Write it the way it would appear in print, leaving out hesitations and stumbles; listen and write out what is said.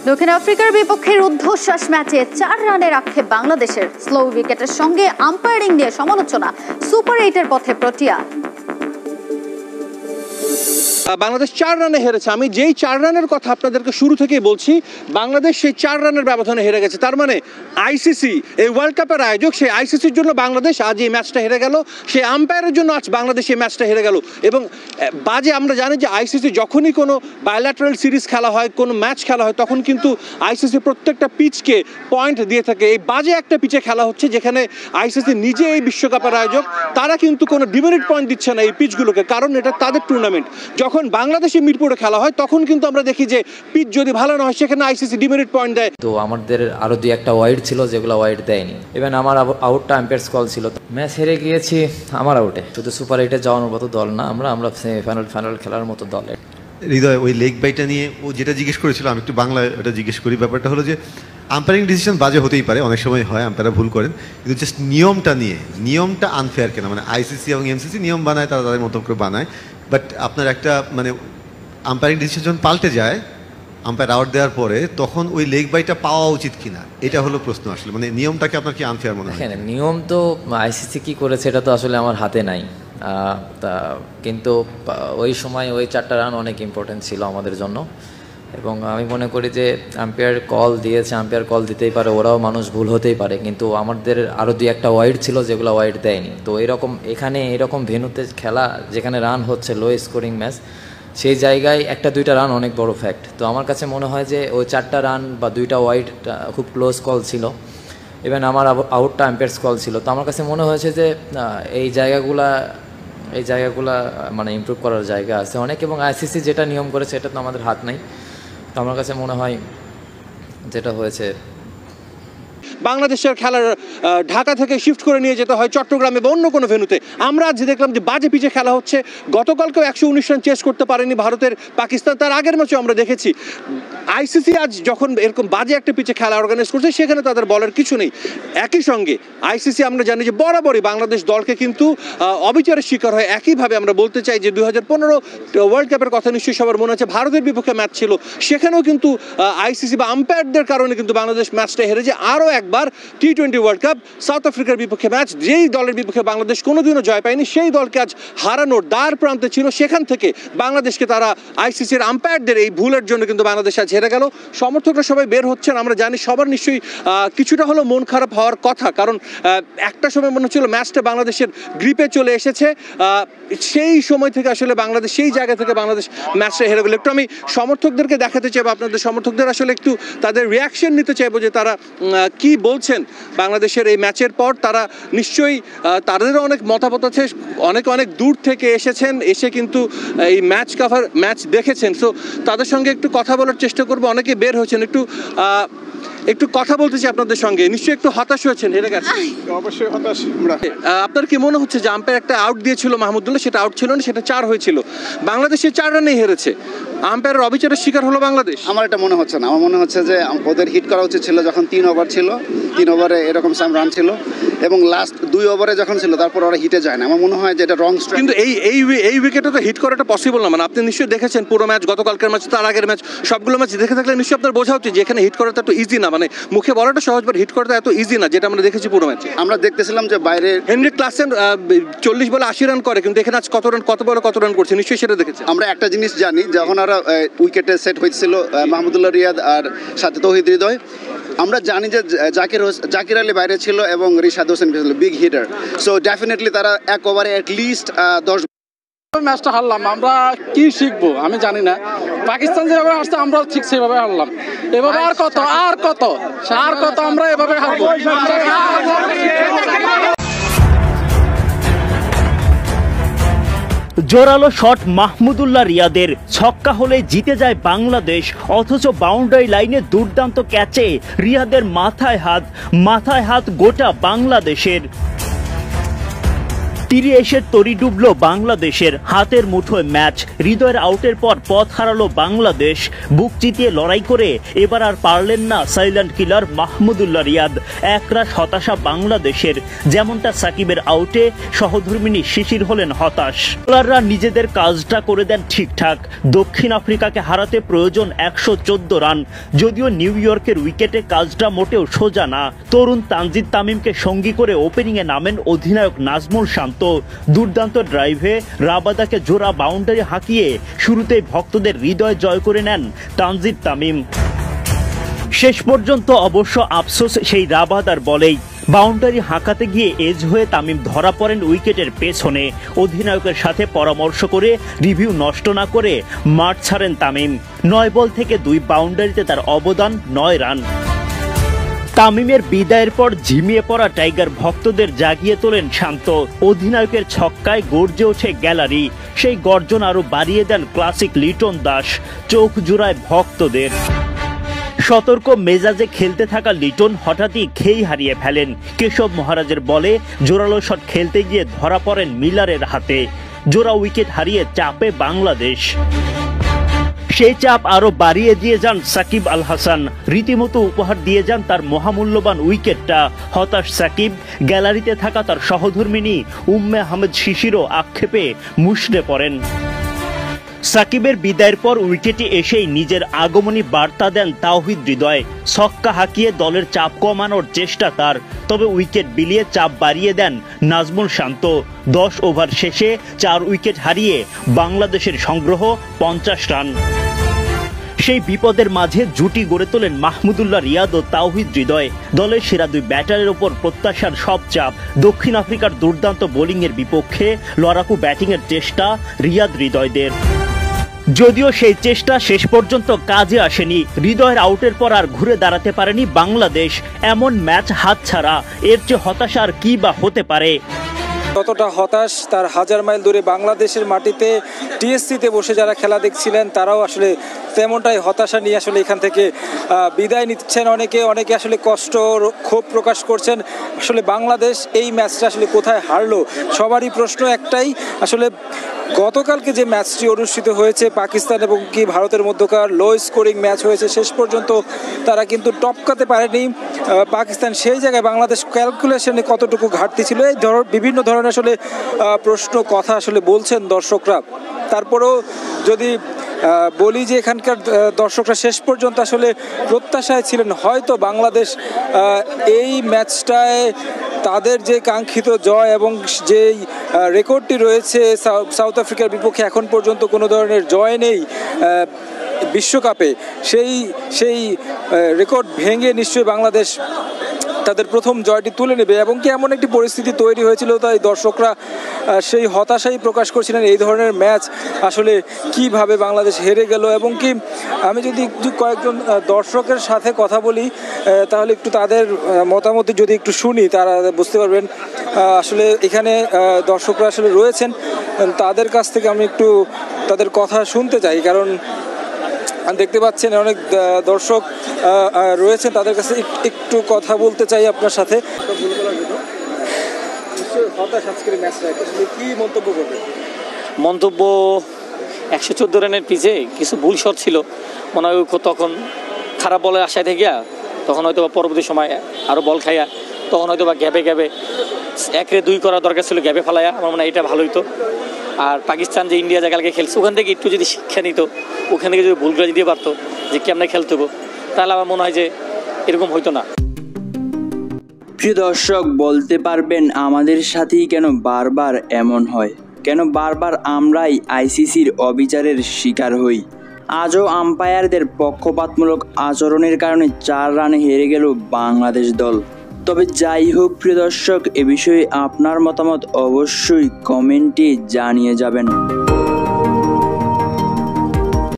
দক্ষিণ আফ্রিকার বিপক্ষে রুদ্ধশ্বাস ম্যাচে 4 রানের আক্ষেপ বাংলাদেশের। স্লো উইকেটের সঙ্গে আম্পায়ারিং নিয়ে সমালোচনা। সুপার 8-এর পথে প্রোটিয়া। বাংলাদেশ 4 রানে হেরেছে। আমি যেই 4 রানের কথা আপনাদেরকে শুরু থেকেই বলছি, বাংলাদেশ সেই 4 রানের ব্যবধানে হেরে গেছে। তার মানে আইসিসি, এই ওয়ার্ল্ড কাপের আয়োজক, সেই আইসিসির জন্য বাংলাদেশ আজ এই ম্যাচটা হেরে গেল, সেই আম্পায়ারের জন্য আজ বাংলাদেশ এই ম্যাচটা হেরে গেল। এবং বাজে, আমরা জানি যে আইসিসি যখনই কোনো বায়োল্যাটারাল সিরিজ খেলা হয়, কোনো ম্যাচ খেলা হয়, তখন কিন্তু আইসিসি প্রত্যেকটা পিচকে পয়েন্ট দিয়ে থাকে। এই বাজে একটা পিচে খেলা হচ্ছে যেখানে আইসিসি নিজে এই বিশ্বকাপের আয়োজক, তারা কিন্তু কোনো ডিমেরিট পয়েন্ট দিচ্ছে না এই পিচগুলোকে, কারণ এটা তাদের টুর্নামেন্ট। যখন বাংলাদেশে মিরপুরে খেলা হয় তখন কিন্তু আমরা দেখি যে পিচ যদি ভালো না হয় সেখানে আইসিসি ডিমেরিট পয়েন্ট দেয়। তো আমাদের আরো 2-1টা ওয়াইড ছিল যেগুলো ওয়াইড দেয়নি। ইভেন আমার আউটটা আম্পায়ার্স কল ছিল। ম্যাচ হেরে গিয়েছি আমার আউটে। শুধু সুপার 8-এ যাওয়ার মতো দল না আমরা সেমিফাইনাল খেলার মতো দল। হৃদয়, ওই লেগ বাইটা নিয়ে ও যেটা জিজ্ঞেস করেছিল, আমি একটু বাংলায় ওটা জিজ্ঞেস করি। ব্যাপারটা হলো যে আম্পায়ারিং ডিসিশন বাজে হতেই পারে, অনেক সময় হয়, আম্পায়াররা ভুল করেন, কিন্তু জাস্ট নিয়মটা নিয়ে, নিয়মটা আনফেয়ার কেন? মানে আইসিসি এবং এমসিসি নিয়ম বানায়, তারা তাদের মতো করে বানায়, বাট আপনার একটা মানে আম্পায়ারিং ডিসিশন যখন পাল্টে যায় আম্পায়ার আউট দেওয়ার পরে, তখন ওই লেগ বাইটা পাওয়া উচিত কিনা, এটা হলো প্রশ্ন আসলে। মানে নিয়মটাকে আপনার কি আনফেয়ার মনে হয়? হ্যাঁ, নিয়ম তো আইসিসি কি করেছে এটা তো আসলে আমার হাতে নাই, কিন্তু ওই সময় ওই 4টা রান অনেক ইম্পর্টেন্ট ছিল আমাদের জন্য। এবং আমি মনে করি যে আম্পায়ার কল দিয়েছে, আম্পায়ার কল দিতেই পারে, ওরাও মানুষ, ভুল হতেই পারে, কিন্তু আমাদের আরও 2-1টা ওয়াইড ছিল যেগুলো ওয়াইড দেয়নি। তো এরকম ভেন্যুতে খেলা যেখানে রান হচ্ছে, লো স্কোরিং ম্যাচ, সেই জায়গায় 1-2টা রান অনেক বড় ফ্যাক্ট। তো আমার কাছে মনে হয় যে ওই 4টা রান বা 2টা ওয়াইড খুব ক্লোজ কল ছিল। ইভেন আমার আউটটা আম্পায়ার্স কল ছিল। তো আমার কাছে মনে হয়েছে যে এই জায়গাগুলা মানে ইমপ্রুভ করার জায়গা আছে অনেক। এবং আইসিসি যেটা নিয়ম করেছে এটা তো আমাদের হাত নাই। তো আমার কাছে মনে হয় যেটা হয়েছে, বাংলাদেশের খেলার ঢাকা থেকে শিফট করে নিয়ে যেতে হয় চট্টগ্রামে বা অন্য কোনো ভেন্যুতে। আমরা আজ দেখলাম যে বাজে পিচে খেলা হচ্ছে। গতকালকেও 119 রান চেস করতে পারেনি ভারতের পাকিস্তান, তার আগের ম্যাচেও আমরা দেখেছি। আইসিসি আজ যখন এরকম বাজে একটা পিচে খেলা অর্গানাইজ করছে, সেখানে তাদের বলার কিছু নেই। একই সঙ্গে আইসিসি আমরা জানি যে বরাবরই বাংলাদেশ দলকে কিন্তু অবিচারের শিকার হয়। একইভাবে আমরা বলতে চাই যে 2015 ওয়ার্ল্ড কাপের কথা নিশ্চয়ই সবার মনে আছে, ভারতের বিপক্ষে ম্যাচ ছিল, সেখানেও কিন্তু আইসিসি বা আম্পায়ারদের কারণে কিন্তু বাংলাদেশ ম্যাচটা হেরে যায়। আরও একবার টি20 ওয়ার্ল্ড কাপ সাউথ আফ্রিকার বিপক্ষে ম্যাচ, যেই দলের বিপক্ষে বাংলাদেশ কোনোদিনও জয় পায়নি, সেই দলকে আজ হারানোর দ্বার প্রান্তে ছিল। সেখান থেকে বাংলাদেশকে তারা আইসিসির আম্পায়ারদের এই ভুলের জন্য কিন্তু বাংলাদেশ আজ হেরে গেল। সমর্থকরা সবাই বের হচ্ছেন, আমরা জানি সবার নিশ্চয়ই কিছুটা হলো মন খারাপ হওয়ার কথা, কারণ একটা সময় মনে হচ্ছিল ম্যাচটা বাংলাদেশের গ্রিপে চলে এসেছে। সেই সময় থেকে আসলে বাংলাদেশ, সেই জায়গা থেকে বাংলাদেশ ম্যাচটা হেরে গেল। একটু আমি সমর্থকদেরকে দেখাতে চাইবো, আপনাদের সমর্থকদের আসলে একটু তাদের রিয়াকশন নিতে চাইবো যে তারা কি বলছেন বাংলাদেশের এই ম্যাচের পর। তারা নিশ্চয়ই তাদেরও অনেক মতামত আছে, অনেক দূর থেকে এসেছেন, এসে কিন্তু এই ম্যাচ দেখেছেন। সো তাদের সঙ্গে একটু কথা বলার চেষ্টা করবো। অনেকে বের হয়েছেন, একটু কথা বলতে চাই আপনাদের সঙ্গে। নিশ্চয়ই একটু হতাশ হয়েছেন, হেরে গেছে। অবশ্যই হতাশ। আপনার কি মনে হচ্ছে যে আম্পায়ার একটা আউট দিয়েছিল মাহমুদুল্লাহ, সেটা আউট ছিল না, সেটা 4 হয়েছিল, বাংলাদেশের 4 রানেই হেরেছে, আম্পায়ারের অবিচারের শিকার হলো বাংলাদেশ? আমার এটা মনে হচ্ছে না। আমার মনে হচ্ছে যে ওদের হিট করা উচিত ছিল যখন 3 ওভার ছিল, 3 ওভারে এরকম সাম রান ছিল, এবং লাস্ট 2 ওভারে যখন ছিল তারপর ওরা হিটে যায় না। আমার মনে হয় যে এটা রং স্ট্রাইক। কিন্তু এই উইকেটে তো হিট করাটা পসিবল না। মানে আপনি নিশ্চয়ই দেখেছেন পুরো ম্যাচ, গতকালকের ম্যাচ, তার আগের ম্যাচ, সবগুলো ম্যাচ দেখে থাকলে নিশ্চয়ই আপনার বোঝা উচিত যে এখানে হিট করাটা এত ইজি না। মানে মুখে বলাটা সহজ, বাট হিট করাটা এত ইজি না, যেটা আমরা দেখেছি পুরো ম্যাচে। আমরা দেখতেছিলাম যে বাইরে হেনরিক ক্লাসেন 40 বলে 80 রান করে, কিন্তু এখানে আজ কত বলে কত রান করছে, নিশ্চয়ই সেটা দেখেছেন। আমরা একটা জিনিস জানি, যখন ওরা উইকেটে সেট হয়েছিল মাহমুদুল্লাহ রিয়াদ আর সাথে তৌহিদ হৃদয়, আমরা জানি যে জাকির আলী বাইরে ছিল এবং Rishad Hossain big hitter. So definitely তারা এক ওভারে অ্যাটলিস্ট 10 ম্যাচটা হারলাম। আমরা কি শিখবো আমি জানি না। পাকিস্তান যেভাবে আসছে আমরা ঠিক সেভাবে হারলাম। এভাবে আর কত আমরা এভাবে হারবো। জোরালো শট মাহমুদুল্লাহ রিয়াদের, ছক্কা হলে জিতে যায় বাংলাদেশ, অথচ বাউন্ডারি লাইনে দুর্দান্ত ক্যাচে রিয়াদের মাথায় হাত গোটা বাংলাদেশের। তীরে এসে তরি ডুবলো বাংলাদেশের, হাতের মুঠোয় ম্যাচ। হৃদয়ের আউটের পর পথ হারালো বাংলাদেশ। বুক চিতিয়ে লড়াই করে এবার আর পারলেন না সাইলেন্ট কিলার মাহমুদুল্লাহ রিয়াদ। একরাশ হতাশা বাংলাদেশের, যেমনটা সাকিবের আউটে সহধর্মিনী শিশির হলেন হতাশ। বোলাররা নিজেদের কাজটা করে দেন ঠিকঠাক। দক্ষিণ আফ্রিকাকে হারাতে প্রয়োজন 114 রান। যদিও নিউ ইয়র্কের উইকেটে কাজটা মোটেও সোজা না। তরুণ তানজিদ তামিমকে সঙ্গী করে ওপেনিংয়ে নামেন অধিনায়ক নাজমুল শান্ত। দুর্দান্ত ড্রাইভে রাবাদাকে জোড়া বাউন্ডারি হাঁকিয়ে শুরুতেই ভক্তদের হৃদয় জয় করে নেন তানজিদ তামিম। শেষ পর্যন্ত অবশ্য আফসোস সেই রাবাদার বলেই। বাউন্ডারি হাঁকাতে গিয়ে এজ হয়ে তামিম ধরা পড়েন উইকেটের পেছনে। অধিনায়কের সাথে পরামর্শ করে রিভিউ নষ্ট না করে মাঠ ছাড়েন তামিম। 9 বল থেকে 2 বাউন্ডারিতে তার অবদান 9 রান। তামিমের বিদায়ের পর ঝিমিয়ে পড়া টাইগার ভক্তদের জাগিয়ে তোলেন শান্ত। অধিনায়কের ছক্কায় গর্জে ওঠে গ্যালারি। সেই গর্জন আরো বাড়িয়ে দেন ক্লাসিক লিটন দাস। চোখ জুড়ায় ভক্তদের। সতর্ক মেজাজে খেলতে থাকা লিটন হঠাৎই খেই হারিয়ে ফেলেন। কেশব মহারাজের বলে জোরালো শট খেলতে গিয়ে ধরা পড়েন মিলারের হাতে। জোড়া উইকেট হারিয়ে চাপে বাংলাদেশ। সেই চাপ আরো বাড়িয়ে দিয়ে যান সাকিব আল হাসান। রীতিমতো উপহার দিয়ে যান তার মহামূল্যবান উইকেটটা। হতাশ সাকিব, গ্যালারিতে থাকা তার সহধর্মিনী উম্মে আহমেদ শিশিরও আক্ষেপে মুষড়ে পড়েন। সাকিবের বিদায়ের পর উইকেটে এসেই নিজের আগমনী বার্তা দেন তাওহিদ হৃদয়। ছক্কা হাঁকিয়ে দলের চাপ কমানোর চেষ্টা তার। তবে উইকেট বিলিয়ে চাপ বাড়িয়ে দেন নাজমুল শান্ত। 10 ওভার শেষে 4 উইকেট হারিয়ে বাংলাদেশের সংগ্রহ 50 রান। সেই বিপদের মাঝে জুটি গড়ে তোলেন মাহমুদুল্লাহ রিয়াদ ও তাওহিদ হৃদয়। দলের সেরা 2 ব্যাটারের ওপর প্রত্যাশার সব চাপ। দক্ষিণ আফ্রিকার দুর্দান্ত বোলিংয়ের বিপক্ষে লড়াকু ব্যাটিংয়ের চেষ্টা রিয়াদ হৃদয়দের। যদিও সেই চেষ্টা শেষ পর্যন্ত কাজে আসেনি। হৃদয়ের আউটের পর আর ঘুরে দাঁড়াতে পারেনি বাংলাদেশ। এমন ম্যাচ হাতছাড়া, এর চেয়ে হতাশা আর কি বা হতে পারে। কতটা হতাশ তার 1000 মাইল দূরে বাংলাদেশের মাটিতে টিএসসিতে বসে যারা খেলা দেখছিলেন তারাও আসলে তেমনটাই হতাশা নিয়ে আসলে এখান থেকে বিদায় নিচ্ছেন। অনেকে আসলে কষ্ট ক্ষোভ প্রকাশ করছেন। আসলে বাংলাদেশ এই ম্যাচটা আসলে কোথায় হারলো, সবারই প্রশ্ন একটাই। আসলে গতকালকে যে ম্যাচটি অনুষ্ঠিত হয়েছে পাকিস্তান এবং কি ভারতের মধ্যকার লো স্কোরিং ম্যাচ হয়েছে, শেষ পর্যন্ত তারা কিন্তু টপকাতে পারেনি পাকিস্তান। সেই জায়গায় বাংলাদেশ ক্যালকুলেশনে কতটুকু ঘাটতি ছিল, এই বিভিন্ন ধরনের আসলে প্রশ্ন কথা আসলে বলছেন দর্শকরা। তারপরেও যদি বলি যে এখানকার দর্শকরা শেষ পর্যন্ত আসলে প্রত্যাশায় ছিলেন হয়তো বাংলাদেশ এই ম্যাচটায় তাদের যে কাঙ্ক্ষিত জয় এবং যেই রেকর্ডটি রয়েছে সাউথ আফ্রিকার বিপক্ষে এখন পর্যন্ত কোনো ধরনের জয় নেই বিশ্বকাপে, সেই রেকর্ড ভেঙে নিশ্চয়ই বাংলাদেশ তাদের প্রথম জয়টি তুলে নেবে। এবং কি এমন একটি পরিস্থিতি তৈরি হয়েছিল, তাই দর্শকরা সেই হতাশাই প্রকাশ করছিলেন এই ধরনের ম্যাচ আসলে কিভাবে বাংলাদেশ হেরে গেল। এবং কি আমি যদি একটু কয়েকজন দর্শকের সাথে কথা বলি তাহলে একটু তাদের মতামত যদি একটু শুনি তারা বুঝতে পারবেন আসলে এখানে দর্শকরা আসলে রয়েছেন। তাদের কাছ থেকে আমি একটু তাদের কথা শুনতে চাই, কারণ দেখতে পাচ্ছেন অনেক দর্শক রয়েছে, তাদের কাছে একটু কথা বলতে চাই আপনার সাথে। কি মন্তব্য করবেন? মন্তব্য 114 রানের পিছে কিছু ভুল শট ছিল মনে হয়, তখন খারাপ বলের আশায় থেকে তখন হয়তো পরবর্তী সময় আরও বল খাইয়া তখন হয়তো বা গ্যাপে 1-2 করার দরকার ছিল, গ্যাপে ফেলাইয়া। আমার মনে হয় এটা ভালোই তো। আর পাকিস্তান যে ইন্ডিয়া জায়গাকে খেলছে ওখান থেকে একটু যদি শিক্ষা নিত, ওখান থেকে যদি ভুলগুলো দিতে পারতো যে কেমনে খেলতে হবো, তাহলে আমার মনে হয় যে এরকম হইতো না। প্রিয় দর্শক, বলতে পারবেন আমাদের সাথেই কেন বারবার এমন হয়? কেন বারবার আমরাই আইসিসির অবিচারের শিকার হই? আজও আম্পায়ারদের পক্ষপাতমূলক আচরণের কারণে 4 রানে হেরে গেল বাংলাদেশ দল। তবে যাই হোক প্রিয় দর্শক, এ বিষয়ে আপনার মতামত অবশ্যই কমেন্টে জানিয়ে যাবেন।